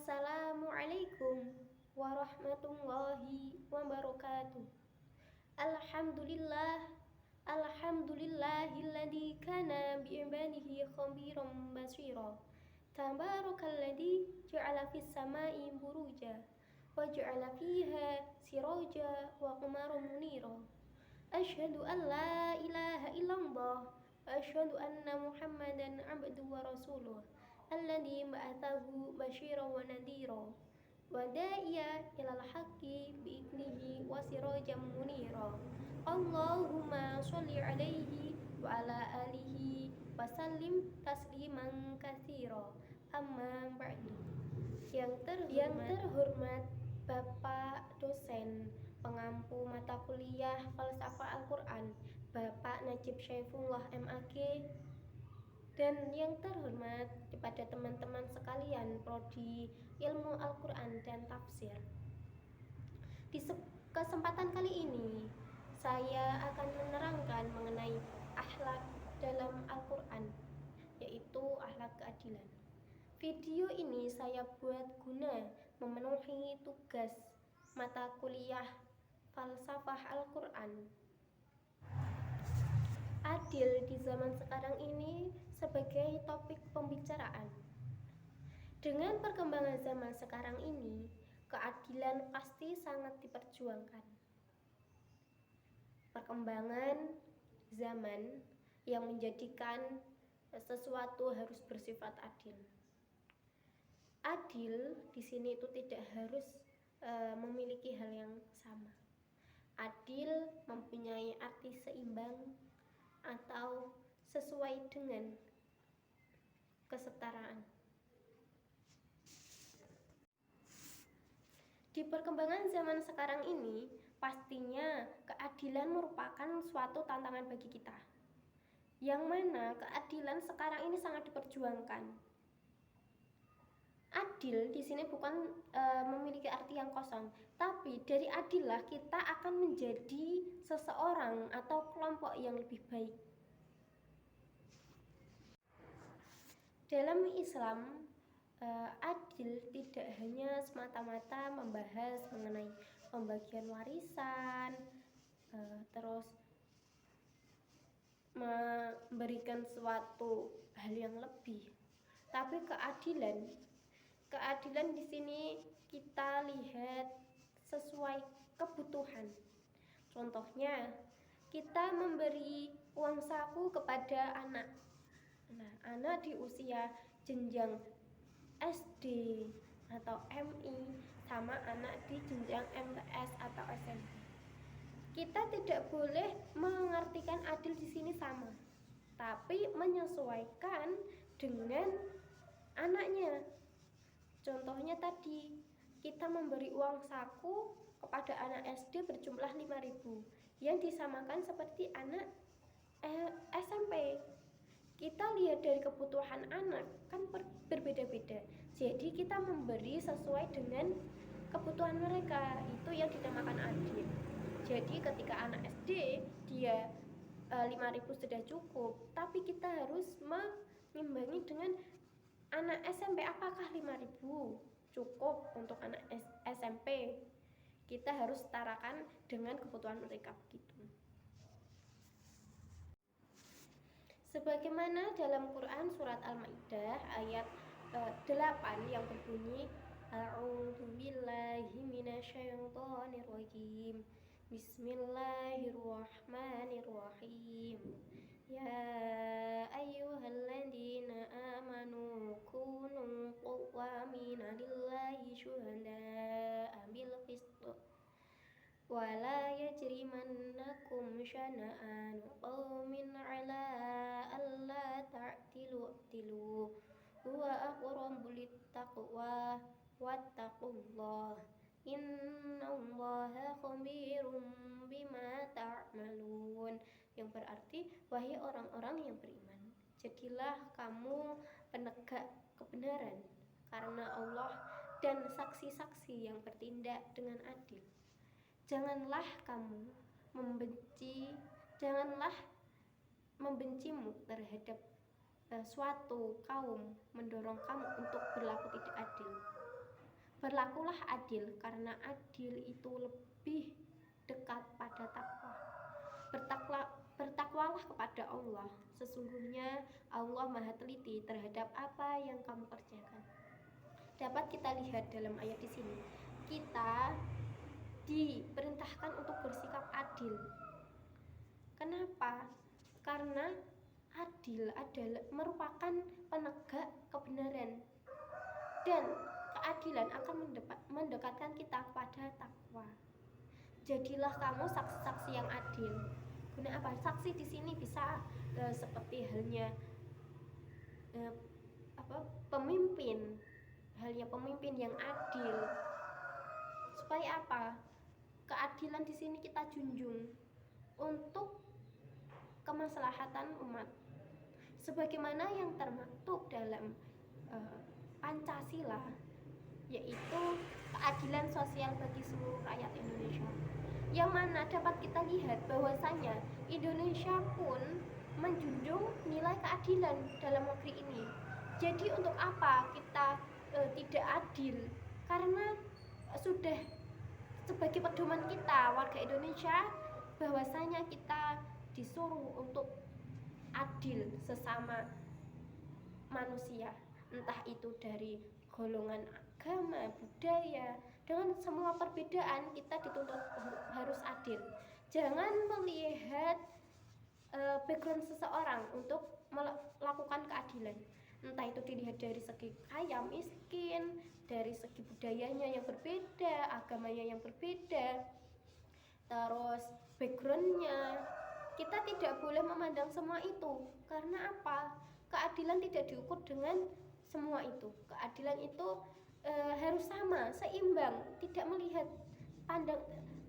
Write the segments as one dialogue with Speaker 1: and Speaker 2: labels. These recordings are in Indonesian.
Speaker 1: Assalamualaikum warahmatullahi wabarakatuh. Alhamdulillah, alhamdulillahilladzi kana bi'ibadihi khabiran basira. Tabarakalladzi ja'ala fis samai buruja wa ja'ala fiha siraja wa qamaran munira. Asyhadu an la ilaha illallah wa asyhadu anna Muhammadan abduhu wa rasuluh alladzi ba'athahu basyiran wa nadhira wa da'iya ilal haqqi bi'idnihi wa sirajan munira. Allahumma sholli alaihi wa ala alihi wa sallim tasliman katsira. Amma ba'du. Yang terhormat Bapak dosen pengampu mata kuliah Falsafah Al-Quran Bapak Najib Syaifullah MAG, dan yang terhormat kepada teman-teman sekalian Prodi Ilmu Al-Quran dan Tafsir. Di kesempatan kali ini saya akan menerangkan mengenai akhlak dalam Al-Quran, yaitu akhlak keadilan. Video ini saya buat guna memenuhi tugas mata kuliah Falsafah Al-Quran. Adil di zaman sekarang ini sebagai topik pembicaraan. Dengan perkembangan zaman sekarang ini, keadilan pasti sangat diperjuangkan. Perkembangan zaman yang menjadikan sesuatu harus bersifat adil. Adil di sini itu tidak harus memiliki hal yang sama. Adil mempunyai arti seimbang atau sesuai dengan kesetaraan. Di perkembangan zaman sekarang ini, pastinya keadilan merupakan suatu tantangan bagi kita. Yang mana keadilan sekarang ini sangat diperjuangkan. Adil di sini bukan memiliki arti yang kosong, tapi dari adillah kita akan menjadi seseorang atau kelompok yang lebih baik. Dalam Islam, adil tidak hanya semata-mata membahas mengenai pembagian warisan, terus memberikan suatu hal yang lebih, tapi keadilan di sini kita lihat sesuai kebutuhan. Contohnya, kita memberi uang saku kepada anak. Nah, anak di usia jenjang SD atau MI sama anak di jenjang MTS atau SMP. Kita tidak boleh mengartikan adil di sini sama, tapi menyesuaikan dengan anaknya. Contohnya tadi, kita memberi uang saku kepada anak SD berjumlah 5.000 yang disamakan seperti anak SMP. Kita lihat dari kebutuhan anak kan berbeda-beda. Jadi kita memberi sesuai dengan kebutuhan mereka. Itu yang dinamakan adil. Jadi ketika anak SD dia 5.000 sudah cukup, tapi kita harus mengimbangi dengan anak SMP. Apakah 5.000 cukup untuk anak SMP? Kita harus setarakan dengan kebutuhan mereka begitu. Sebagaimana dalam Quran surat Al-Maidah ayat 8 yang berbunyi A'udzubillahi minasyaitonirrajim. Bismillahirrahmanirrahim. Ya ayyuhalladzina amanu kunu qawwamina lillahi syuhada'a bil qist wa la yajrimannakum syana'anu qaumin 'ala alla ta'tilu huwa aqrabu littaqwa wattaqullah innallaha khabirum bima ta'malun. Yang berarti, wahai orang-orang yang beriman, jadilah kamu penegak kebenaran karena Allah dan saksi-saksi yang bertindak dengan adil. Janganlah kamu membencimu terhadap suatu kaum mendorong kamu untuk berlaku tidak adil. Berlakulah adil, karena adil itu lebih dekat pada takwa. Bertakwalah kepada Allah. Sesungguhnya Allah Maha Teliti terhadap apa yang kamu kerjakan. Dapat kita lihat dalam ayat di sini, kita diperintahkan untuk bersikap adil. Kenapa? Karena adil adalah merupakan penegak kebenaran, dan keadilan akan mendekatkan kita kepada takwa. Jadilah kamu saksi-saksi yang adil. Guna apa? Saksi di sini bisa seperti halnya pemimpin, yang adil. Supaya apa? Keadilan di sini kita junjung untuk kemaslahatan umat, sebagaimana yang termaktub dalam Pancasila, yaitu keadilan sosial bagi seluruh rakyat Indonesia. Yang mana dapat kita lihat bahwasanya Indonesia pun menjunjung nilai keadilan dalam negeri ini. Jadi untuk apa kita tidak adil? Karena sudah sebagai pedoman kita warga Indonesia, bahwasanya kita disuruh untuk adil sesama manusia, entah itu dari golongan agama, budaya, dengan semua perbedaan kita dituntut harus adil. Jangan melihat background seseorang untuk melakukan keadilan, entah itu dilihat dari segi kaya miskin, dari segi budayanya yang berbeda, agamanya yang berbeda, terus backgroundnya. Kita tidak boleh memandang semua itu. Karena apa? Keadilan tidak diukur dengan semua itu. Keadilan itu harus sama, seimbang, tidak melihat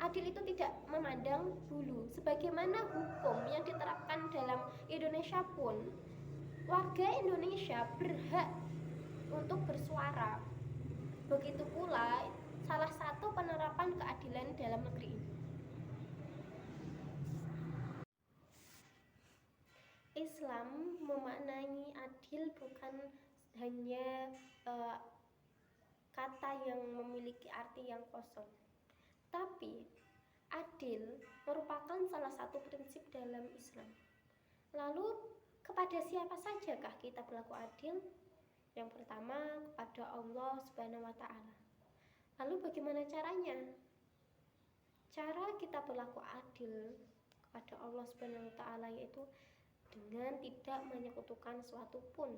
Speaker 1: adil itu tidak memandang bulu. Sebagaimana hukum yang diterapkan dalam Indonesia pun, warga Indonesia berhak untuk bersuara. Begitu pula salah satu penerapan keadilan dalam negeri ini. Islam memaknai adil bukan hanya kata yang memiliki arti yang kosong, tapi adil merupakan salah satu prinsip dalam Islam. Lalu kepada siapa sajakah kita berlaku adil? Yang pertama, kepada Allah Subhanahu wa Ta'ala. Lalu bagaimana caranya? Cara kita berlaku adil kepada Allah Subhanahu wa Ta'ala yaitu dengan tidak menyekutukan suatu pun,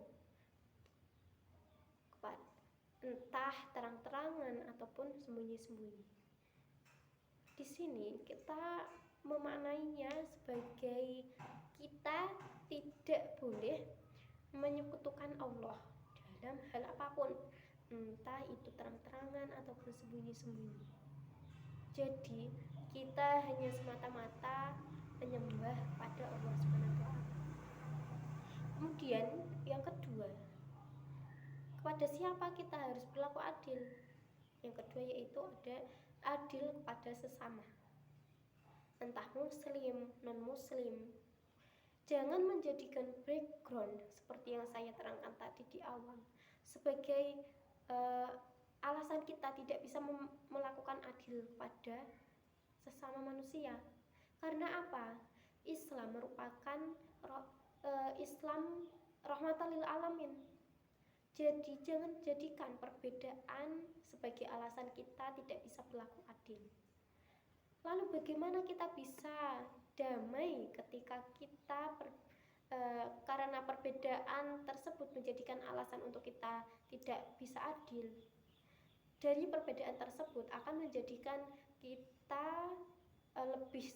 Speaker 1: entah terang-terangan ataupun sembunyi-sembunyi. Di sini kita memaknainya sebagai kita tidak boleh menyekutukan Allah dalam hal apapun, entah itu terang-terangan ataupun sembunyi-sembunyi. Jadi kita hanya semata-mata menyembah pada Allah Subhanahu wa Ta'ala. Kemudian yang kedua, kepada siapa kita harus berlaku adil? Yang kedua yaitu ada adil kepada sesama, entah muslim, non muslim. Jangan menjadikan background seperti yang saya terangkan tadi di awal sebagai alasan kita tidak bisa melakukan adil pada sesama manusia. Karena apa? Islam merupakan Islam rahmatan lil alamin. Jadi jangan jadikan perbedaan sebagai alasan kita tidak bisa berlaku adil. Lalu bagaimana kita bisa damai ketika kita karena perbedaan tersebut menjadikan alasan untuk kita tidak bisa adil? Dari perbedaan tersebut akan menjadikan kita lebih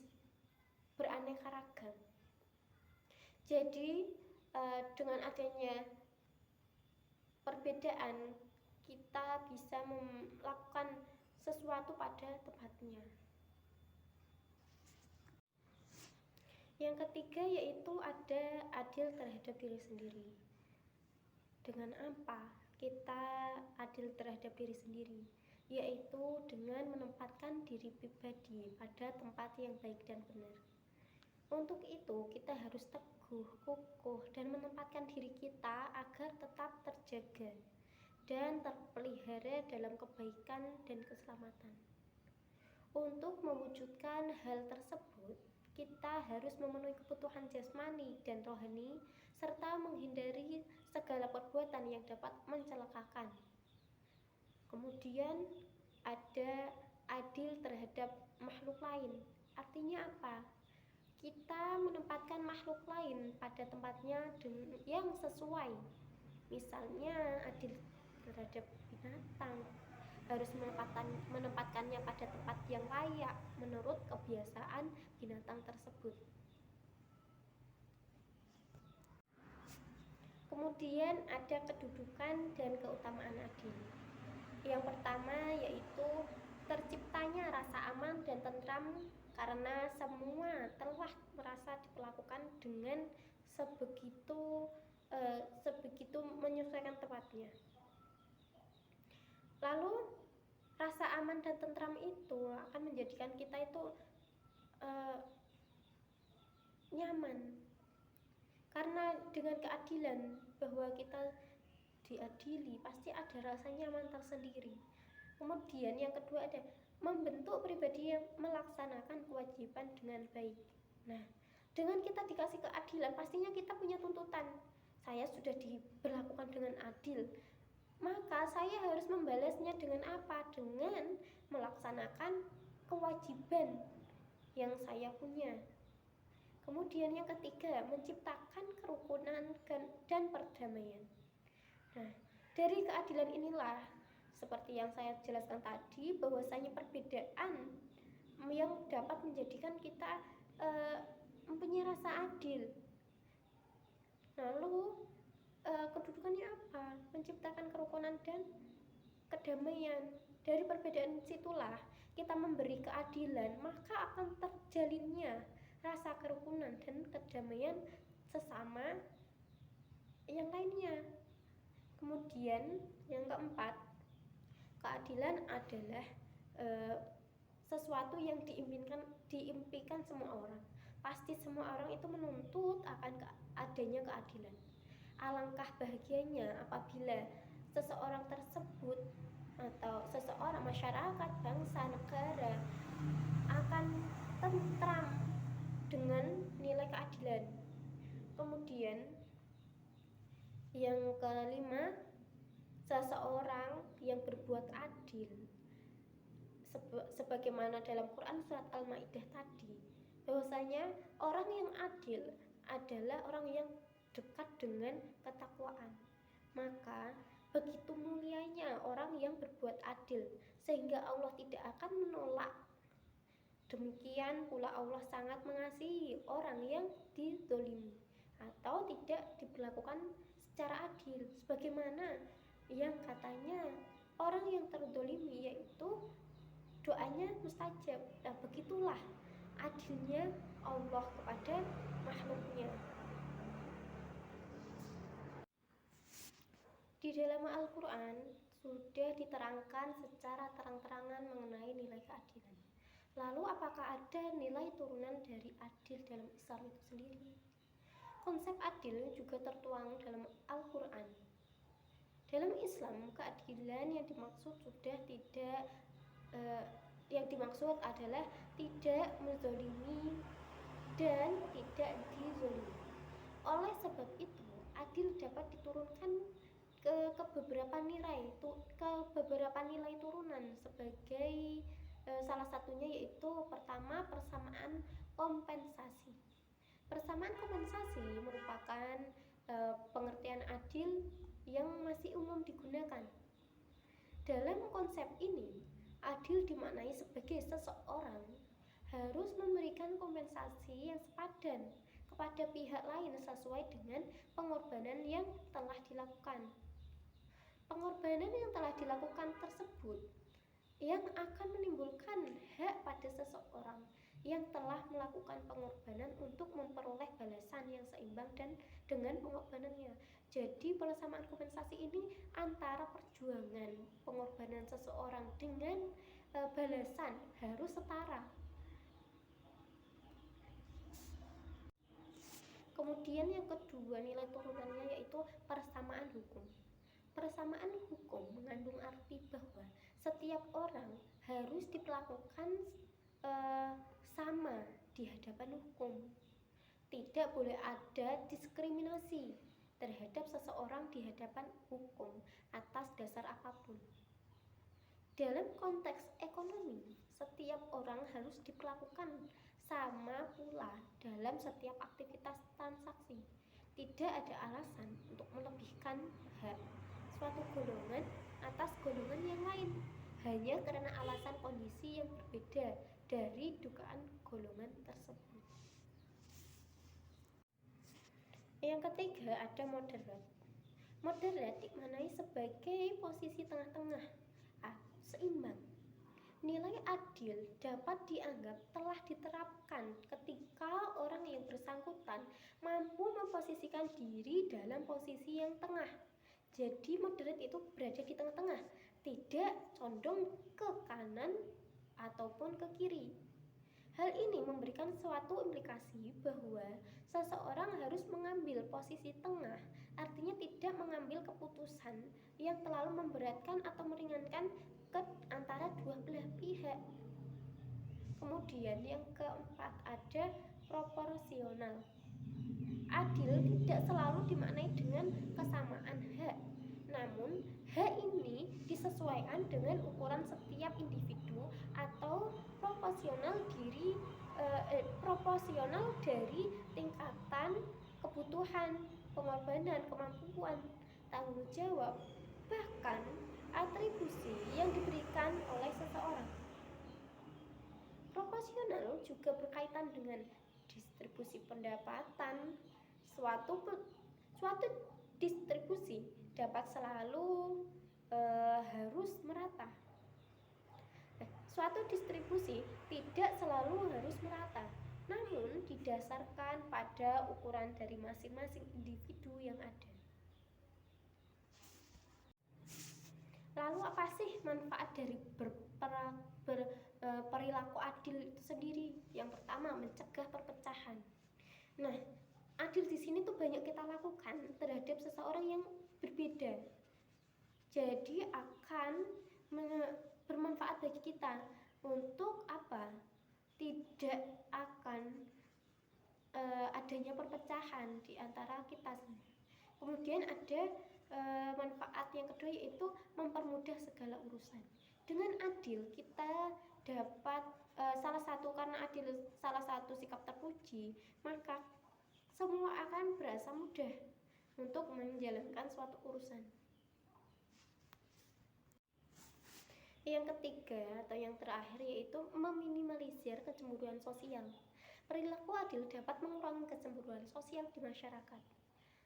Speaker 1: beraneka ragam. Jadi dengan adanya perbedaan, kita bisa melakukan sesuatu pada tempatnya. Yang ketiga yaitu ada adil terhadap diri sendiri. Dengan apa kita adil terhadap diri sendiri? Yaitu dengan menempatkan diri pribadi pada tempat yang baik dan benar. Untuk itu kita harus teguh, kukuh, dan menempatkan diri kita agar tetap terjaga. dan terpelihara dalam kebaikan dan keselamatan. Untuk mewujudkan hal tersebut, kita harus memenuhi kebutuhan jasmani dan rohani serta menghindari segala perbuatan yang dapat mencelakakan. Kemudian ada adil terhadap makhluk lain. Artinya apa? Kita menempatkan makhluk lain pada tempatnya yang sesuai. Misalnya adil terhadap binatang, harus menempatkannya pada tempat yang layak menurut kebiasaan binatang tersebut. Kemudian ada kedudukan dan keutamaan adil. Yang pertama yaitu terciptanya rasa aman dan tentram karena semua telah merasa diperlakukan dengan sebegitu menyesuaikan tempatnya. Lalu rasa aman dan tentram itu akan menjadikan kita itu nyaman, karena dengan keadilan bahwa kita diadili pasti ada rasa nyaman tersendiri. Kemudian yang kedua ada membentuk pribadi yang melaksanakan kewajiban dengan baik. Nah, dengan kita dikasih keadilan pastinya kita punya tuntutan. Saya sudah diberlakukan dengan adil, maka saya harus membalasnya dengan apa? Dengan melaksanakan kewajiban yang saya punya. Kemudian yang ketiga, menciptakan kerukunan dan perdamaian. Nah, dari keadilan inilah seperti yang saya jelaskan tadi, bahwasanya perbedaan yang dapat menjadikan kita mempunyai rasa adil. Lalu kedudukannya apa? Menciptakan kerukunan dan kedamaian. Dari perbedaan situlah kita memberi keadilan, maka akan terjalinnya rasa kerukunan dan kedamaian sesama yang lainnya. Kemudian yang keempat, keadilan adalah sesuatu yang diimpikan semua orang. Pasti semua orang itu menuntut akan adanya keadilan. Alangkah bahagianya apabila seseorang tersebut atau seseorang, masyarakat, bangsa, negara akan tentram dengan nilai keadilan. Kemudian yang kelima, seseorang yang berbuat adil sebagaimana dalam Quran surat Al-Maidah tadi, bahwasanya orang yang adil adalah orang yang dekat dengan ketakwaan. Maka begitu mulianya orang yang berbuat adil sehingga Allah tidak akan menolak. Demikian pula Allah sangat mengasihi orang yang dizolimi atau tidak diperlakukan secara adil, sebagaimana yang katanya orang yang terzolimi yaitu doanya mustajab. Nah, begitulah adilnya Allah kepada makhluknya. Di dalam Al-Quran sudah diterangkan secara terang-terangan mengenai nilai keadilan. Lalu apakah ada nilai turunan dari adil dalam Islam itu sendiri? Konsep adil juga tertuang dalam Al-Quran. Dalam Islam, keadilan yang dimaksud adalah tidak menzalimi dan tidak dizalimi. Oleh sebab itu, adil dapat diturunkan ke beberapa nilai turunan sebagai salah satunya yaitu pertama, persamaan kompensasi. Persamaan kompensasi merupakan pengertian adil yang masih umum digunakan. Dalam konsep ini, adil dimaknai sebagai seseorang harus memberikan kompensasi yang sepadan kepada pihak lain sesuai dengan pengorbanan yang telah dilakukan. Pengorbanan yang telah dilakukan tersebut yang akan menimbulkan hak pada seseorang yang telah melakukan pengorbanan untuk memperoleh balasan yang seimbang dan dengan pengorbanannya. Jadi persamaan kompensasi ini antara perjuangan pengorbanan seseorang dengan balasan harus setara. Kemudian yang kedua nilai turunannya yaitu persamaan hukum. Persamaan hukum setiap orang harus diperlakukan sama di hadapan hukum. Tidak boleh ada diskriminasi terhadap seseorang di hadapan hukum atas dasar apapun. Dalam konteks ekonomi, setiap orang harus diperlakukan sama pula dalam setiap aktivitas transaksi. Tidak ada alasan untuk melebihkan hak suatu golongan atas golongan yang lain hanya karena alasan kondisi yang berbeda dari dugaan golongan tersebut. Yang ketiga ada moderat. Moderat dimaknai sebagai posisi tengah-tengah, seimbang. Nilai adil dapat dianggap telah diterapkan ketika orang yang bersangkutan mampu memposisikan diri dalam posisi yang tengah. Jadi moderat itu berada di tengah-tengah, tidak condong ke kanan ataupun ke kiri. Hal ini memberikan suatu implikasi bahwa seseorang harus mengambil posisi tengah, artinya tidak mengambil keputusan yang terlalu memberatkan atau meringankan ke antara dua belah pihak. Kemudian yang keempat ada proporsional. Adil tidak selalu dimaknai dengan kesamaan hak, namun hak ini disesuaikan dengan ukuran setiap individu atau proporsional dari tingkatan kebutuhan, pengorbanan, kemampuan, tanggung jawab, bahkan atribusi yang diberikan oleh seseorang. Proporsional juga berkaitan dengan distribusi pendapatan. Suatu distribusi dapat selalu harus merata. Suatu distribusi tidak selalu harus merata, namun didasarkan pada ukuran dari masing-masing individu yang ada. Lalu apa sih manfaat dari perilaku adil itu sendiri? Yang pertama, mencegah perpecahan. Nah, adil di sini tuh banyak kita lakukan terhadap seseorang yang berbeda. Jadi akan bermanfaat bagi kita untuk apa? Tidak akan adanya perpecahan di antara kita semua. Kemudian ada manfaat yang kedua yaitu mempermudah segala urusan. Dengan adil kita dapat karena adil salah satu sikap terpuji, maka semua akan berasa mudah untuk menjalankan suatu urusan. Yang ketiga atau yang terakhir yaitu meminimalisir kecemburuan sosial. Perilaku adil dapat mengurangi kecemburuan sosial di masyarakat.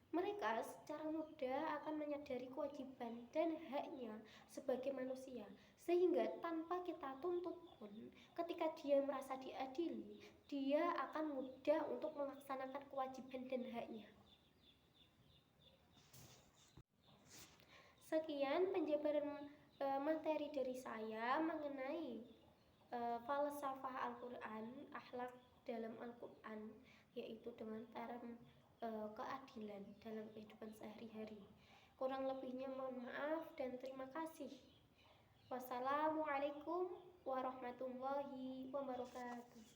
Speaker 1: Mereka secara mudah akan menyadari kewajiban dan haknya sebagai manusia, sehingga tanpa kita tuntut pun, ketika dia merasa diadili, dia akan mudah untuk melaksanakan kewajiban dan haknya. Sekian penjabaran materi dari saya mengenai falsafah Al-Quran, akhlak dalam Al-Quran, yaitu dengan term keadilan dalam kehidupan sehari-hari. Kurang lebihnya mohon maaf dan terima kasih. Wassalamualaikum warahmatullahi wabarakatuh.